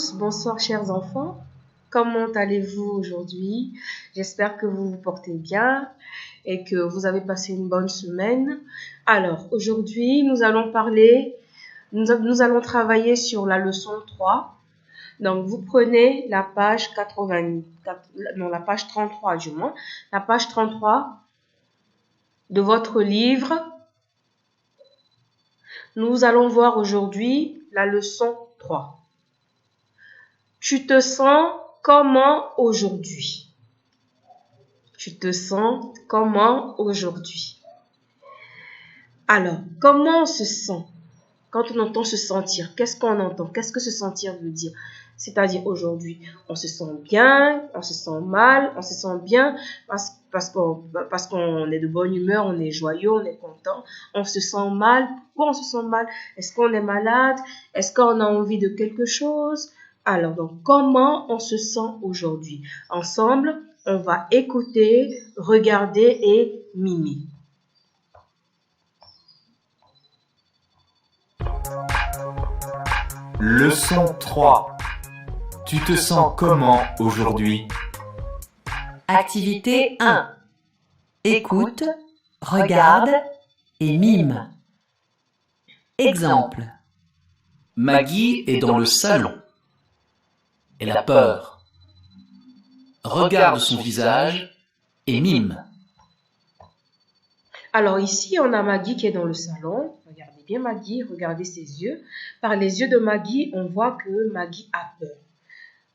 tous, bonsoir chers enfants. Comment allez-vous aujourd'hui? J'espère que vous vous portez bien et que vous avez passé une bonne semaine. Alors, aujourd'hui, nous allons travailler sur la leçon 3. Donc, vous prenez la page 33 du moins, la page 33 de votre livre. Nous allons voir aujourd'hui la leçon 3. Tu te sens comment aujourd'hui? Tu te sens comment aujourd'hui? Alors, comment on se sent? Quand on entend se sentir, qu'est-ce qu'on entend? Qu'est-ce que se sentir veut dire? C'est-à-dire aujourd'hui, on se sent bien, on se sent mal, on se sent bien parce qu'on est de bonne humeur, on est joyeux, on est content. On se sent mal. Pourquoi on se sent mal? Est-ce qu'on est malade? Est-ce qu'on a envie de quelque chose? Alors, donc, comment on se sent aujourd'hui? Ensemble, on va écouter, regarder et mimer. Leçon 3. Tu te sens comment aujourd'hui? Activité 1. Écoute, regarde et mime. Exemple. Maggie est dans le salon. Elle a peur. Regarde son visage et mime. Alors ici, on a Maggie qui est dans le salon. Regardez bien Maggie, regardez ses yeux. Par les yeux de Maggie, on voit que Maggie a peur.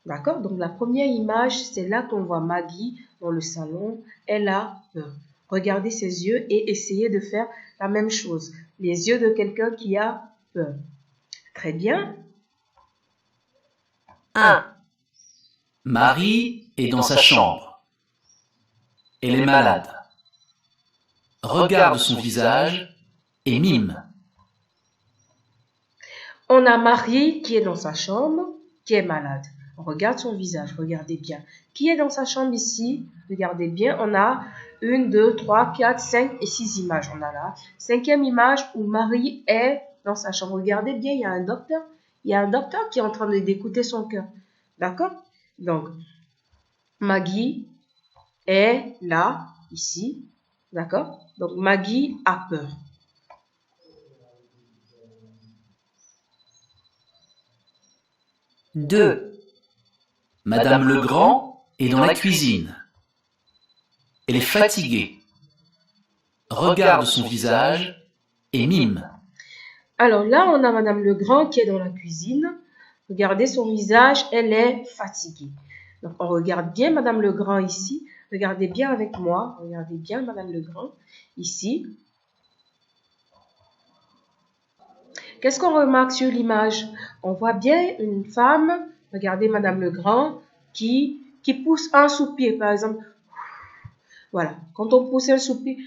D'accord? Donc la première image, c'est là qu'on voit Maggie dans le salon. Elle a peur. Regardez ses yeux et essayez de faire la même chose. Les yeux de quelqu'un qui a peur. Très bien. 1. Marie est dans sa chambre. Elle est malade. Regarde son visage et mime. On a Marie qui est dans sa chambre, qui est malade. On regarde son visage, regardez bien. Qui est dans sa chambre ici? Regardez bien, on a 1, 2, 3, 4, 5 et 6 images. On a la 5e image où Marie est dans sa chambre. Regardez bien, il y a un docteur. Il y a un docteur qui est en train d'écouter son cœur. D'accord? Donc, Maggie est là, ici. D'accord? Donc, Maggie a peur. Deux. Madame Legrand est dans la cuisine. Elle est fatiguée. Regarde son visage et mime. Alors là, on a Madame Legrand qui est dans la cuisine. Regardez son visage, elle est fatiguée. Donc, on regarde bien Madame Legrand ici. Regardez bien avec moi. Regardez bien Madame Legrand ici. Qu'est-ce qu'on remarque sur l'image? On voit bien une femme, regardez Madame Legrand, qui pousse un soupir, par exemple. Voilà, quand on pousse un soupir,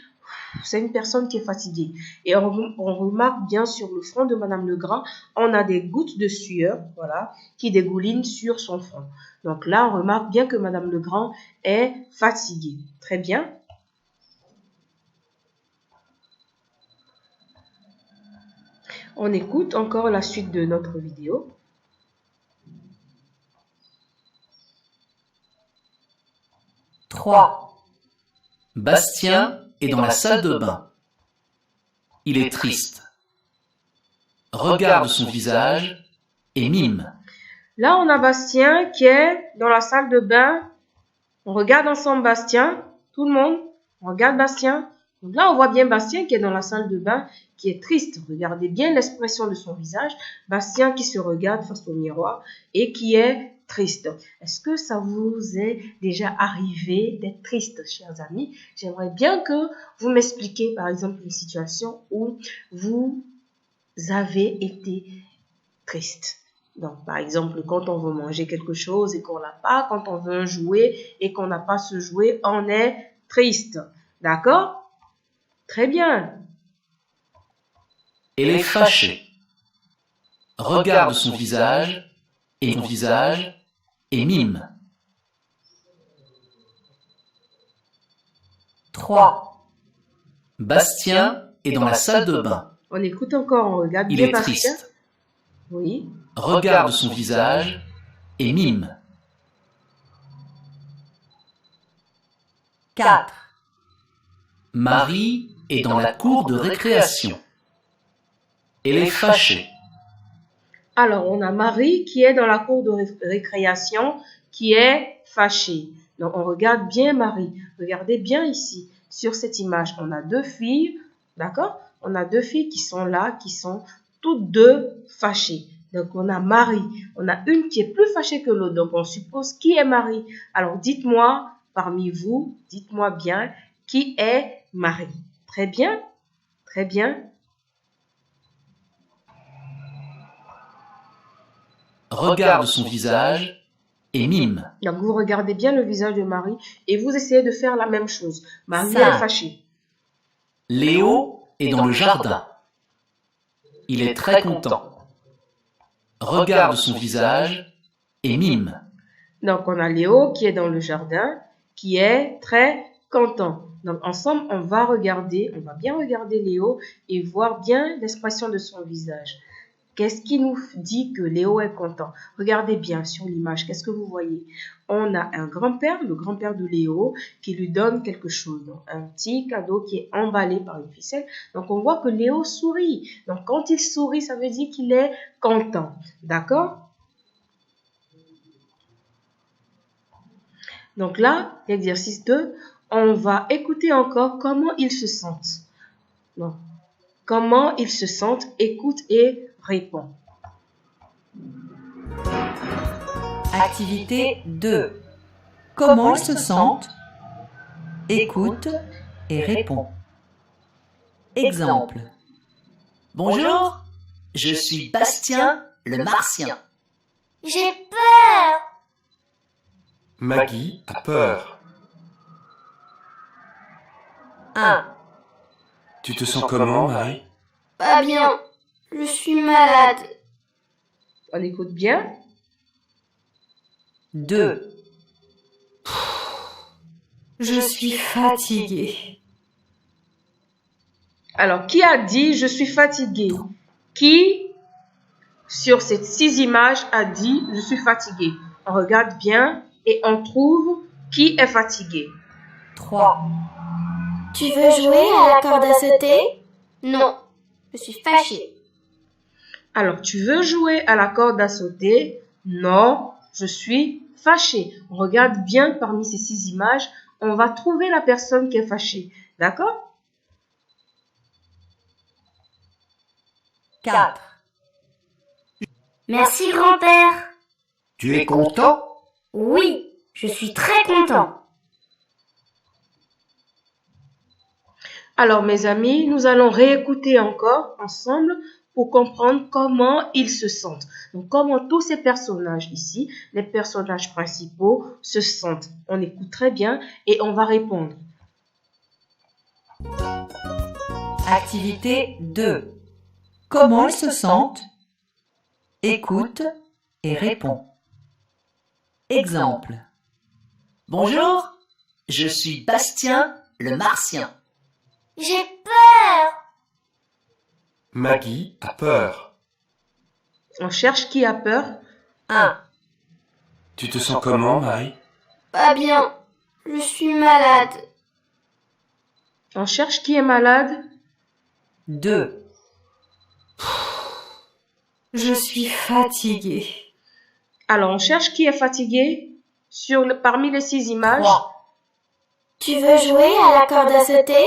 c'est une personne qui est fatiguée. Et on remarque bien sur le front de Madame Legrand, on a des gouttes de sueur, voilà, qui dégoulinent sur son front. Donc là, on remarque bien que Madame Legrand est fatiguée. Très bien. On écoute encore la suite de notre vidéo. Trois. Bastien est dans la salle de bain. Il est triste. Regarde son visage et mime. Là, on a Bastien qui est dans la salle de bain. On regarde ensemble Bastien. Tout le monde, on regarde Bastien. Donc là, on voit bien Bastien qui est dans la salle de bain, qui est triste. Regardez bien l'expression de son visage. Bastien qui se regarde face au miroir et qui est triste. Est-ce que ça vous est déjà arrivé d'être triste, chers amis? J'aimerais bien que vous m'expliquiez, par exemple, une situation où vous avez été triste. Donc, par exemple, quand on veut manger quelque chose et qu'on l'a pas, quand on veut un jouet et qu'on n'a pas ce jouet, on est triste. D'accord? Très bien. Elle est fâchée. Regarde son visage et mime. 3. Bastien est dans la salle de bain. On écoute encore, on regarde Il bien est Bastien. triste. Oui. Regarde son visage et mime. 4, Marie est dans la cour de récréation. Elle est fâchée. Alors, on a Marie qui est dans la cour de récréation, qui est fâchée. Donc, on regarde bien Marie. Regardez bien ici, sur cette image. On a deux filles, d'accord? On a deux filles qui sont là, qui sont toutes deux fâchées. Donc, on a Marie. On a une qui est plus fâchée que l'autre. Donc, on suppose qui est Marie. Alors, dites-moi, parmi vous, dites-moi bien, qui est Marie? Très bien, très bien. Regarde son visage et mime. Donc, vous regardez bien le visage de Marie et vous essayez de faire la même chose. Marie Cinq. est fâchée. Léo est dans le jardin. Il est très content. Regarde son visage et mime. Donc, on a Léo qui est dans le jardin, qui est très content. Donc, ensemble, on va bien regarder Léo et voir bien l'expression de son visage. Qu'est-ce qui nous dit que Léo est content? Regardez bien sur l'image, qu'est-ce que vous voyez? On a un grand-père, le grand-père de Léo, qui lui donne quelque chose. Donc, un petit cadeau qui est emballé par une ficelle. Donc, on voit que Léo sourit. Donc, quand il sourit, ça veut dire qu'il est content. D'accord? Donc là, l'exercice 2, on va écouter encore comment ils se sentent. Donc, comment ils se sentent, écoute et réponds. Activité 2. Comment ils se sentent? Écoute et réponds. Exemple. Bonjour, je suis Bastien, le martien. J'ai peur. Maggie a peur. 1, Tu te sens comment, Marie? Pas bien. Je suis malade. On écoute bien. 2, je suis fatiguée. Alors, qui a dit je suis fatigué? Qui, sur ces 6 images, a dit je suis fatigué? On regarde bien et on trouve qui est fatigué. 3, Tu veux jouer à la corde à sauter? Non. Je suis fâchée. Alors, tu veux jouer à la corde à sauter? Non, je suis fâchée. On regarde bien parmi ces 6 images, on va trouver la personne qui est fâchée. D'accord? 4, Merci grand-père. Tu es content? Oui, je suis très content. Alors, mes amis, nous allons réécouter encore ensemble pour comprendre comment ils se sentent. Donc, comment tous ces personnages ici, les personnages principaux, se sentent. On écoute très bien et on va répondre. Activité 2. Comment ils se sentent? Écoute et réponds. Exemple. Bonjour, je suis Bastien, le martien. J'ai peur. Maggie a peur. On cherche qui a peur. 1, Tu te sens comment, Marie? Pas bien. Je suis malade. On cherche qui est malade. 2, je suis fatiguée. Alors, on cherche qui est fatigué parmi les 6 images. 3, Tu veux jouer à la corde à sauter?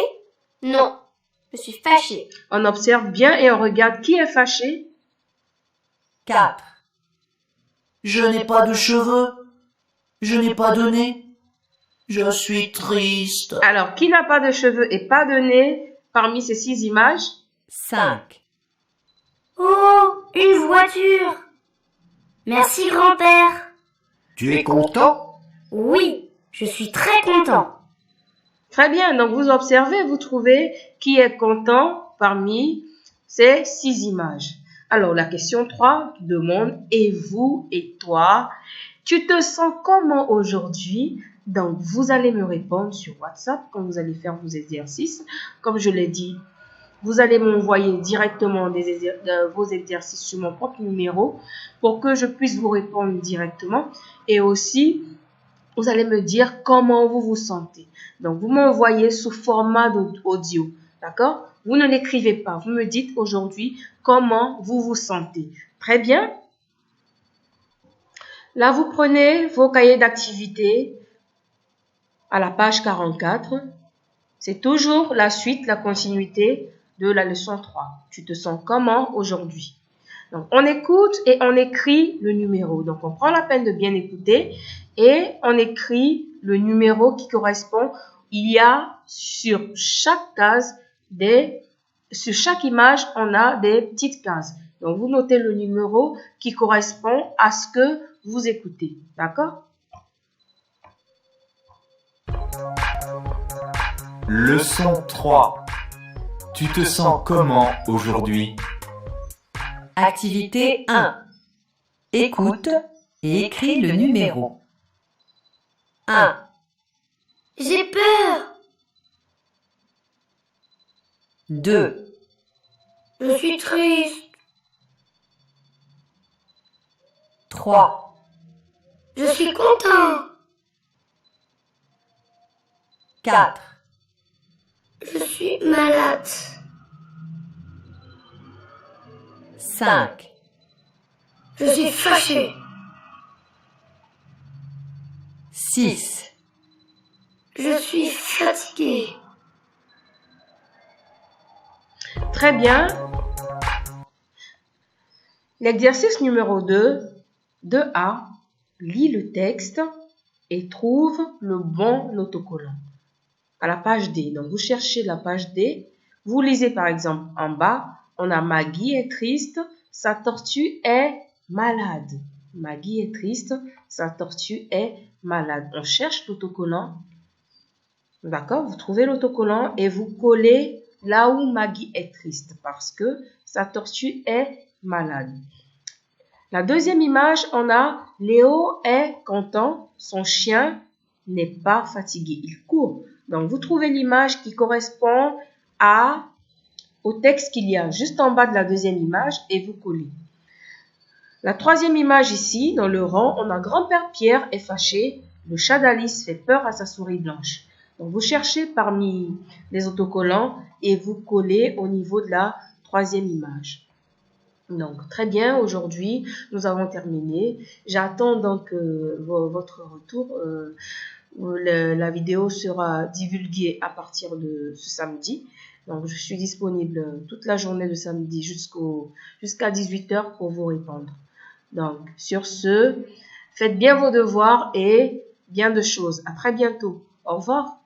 Non. Je suis fâchée. On observe bien et on regarde qui est fâché. 4, Je n'ai pas de cheveux, je n'ai pas de nez, je suis triste. Alors, qui n'a pas de cheveux et pas de nez parmi ces 6 images? 5, Oh, une voiture. Merci grand-père. Tu es content? Oui, je suis très content. Très bien, donc vous observez, vous trouvez qui est content parmi ces 6 images. Alors, la question 3 demande, et vous et toi, tu te sens comment aujourd'hui? Donc, vous allez me répondre sur WhatsApp quand vous allez faire vos exercices. Comme je l'ai dit, vous allez m'envoyer directement vos exercices sur mon propre numéro pour que je puisse vous répondre directement. Et aussi, vous allez me dire comment vous vous sentez. Donc, vous m'envoyez sous format d'audio. D'accord? Vous ne l'écrivez pas. Vous me dites aujourd'hui comment vous vous sentez. Très bien. Là, vous prenez vos cahiers d'activité à la page 44. C'est toujours la suite, la continuité de la leçon 3. Tu te sens comment aujourd'hui? Donc, on écoute et on écrit le numéro. Donc, on prend la peine de bien écouter et on écrit le numéro qui correspond. Il y a sur chaque case sur chaque image, on a des petites cases. Donc, vous notez le numéro qui correspond à ce que vous écoutez. D'accord? Leçon 3. Tu te sens comment aujourd'hui? Activité 1. Écoute et écris le numéro. 1, J'ai peur. 2, Je suis triste. 3, Je suis content. 4, Je suis malade. 5, Je suis fâché. 6, Je suis fatigué. Très bien. L'exercice numéro 2, 2A, lis le texte et trouve le bon autocollant. À la page D. Donc, vous cherchez la page D. Vous lisez par exemple en bas, on a Maggie est triste, sa tortue est malade. Maggie est triste, sa tortue est malade. On cherche l'autocollant. D'accord? Vous trouvez l'autocollant et vous collez là où Maggie est triste parce que sa tortue est malade. La deuxième image, on a Léo est content, son chien n'est pas fatigué, il court. Donc, vous trouvez l'image qui correspond au texte qu'il y a juste en bas de la deuxième image et vous collez. La troisième image ici, dans le rang, on a grand-père Pierre est fâché, le chat d'Alice fait peur à sa souris blanche. Donc, vous cherchez parmi les autocollants et vous collez au niveau de la troisième image. Donc, très bien, aujourd'hui, nous avons terminé. J'attends donc votre retour. La vidéo sera divulguée à partir de ce samedi. Donc, je suis disponible toute la journée de samedi jusqu'à 18h pour vous répondre. Donc, sur ce, faites bien vos devoirs et bien de choses. À très bientôt. Au revoir.